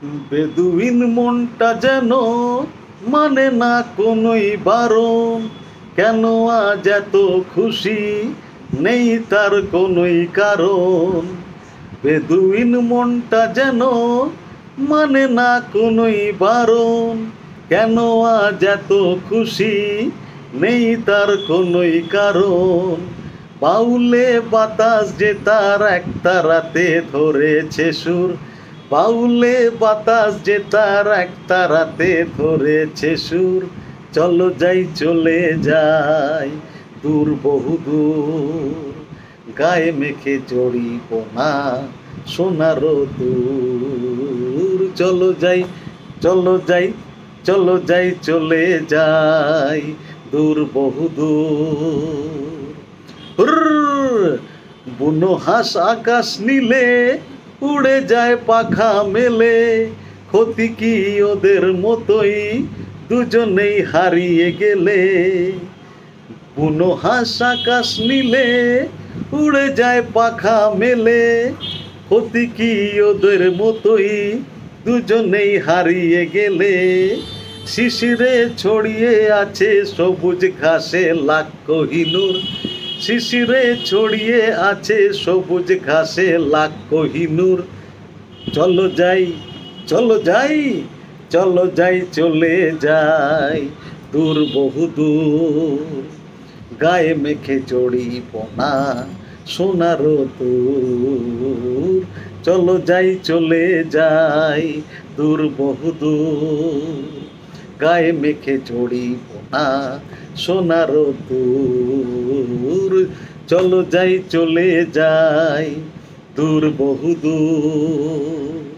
বেদুইন মনটা যেন মানে না কোনোই বারণ, কেন আজ এত খুশি নেই তার কোনোই কারণ। বেদুইন মনটা যেন মানে না কোনোই বারণ, কেন আজ এত খুশি নেই তার কোনোই কারণ। বাউলে বাতাস যে তার একটা রাতে ধরেছে সুর, বাউলে বাতাস যে তার একটা রাতে ধরেছে সুর। চলো যাই চলে যাই দূর বহু দূর, গায়ে মেখে জড়িব না সোনার দূর। চলো যাই চলো যাই চলো যাই চলে যাই দূর বহু দূর। বুনো হাঁস আকাশ নীলে উড়ে যায় পাখা মেলে, ক্ষতি কি ওদের মতোই দুজনেই হারিয়ে গেলে। বুনো হাঁস আকাশ নীলে উড়ে যায় পাখা মেলে, ক্ষতি কি ওদের মতোই দুজনেই হারিয়ে গেলে। শিশিরে ছড়িয়ে আছে সবুজ ঘাসে লাখ কোহিনূর, শিশিরে ছড়িয়ে আছে সবুজ ঘাসে লাখ কোহিনূর। চলো যাই চলো যাই চলো যাই চলে যাই দূর বহু দূর, গায়ে মেখে জড়িব না সোনার দূর। চলো যাই চলে যাই দূর বহু দূর, গায়ে মেখে জড়িব না সোনার দূর। চলো যাই চলে যাই দূর বহু দূর।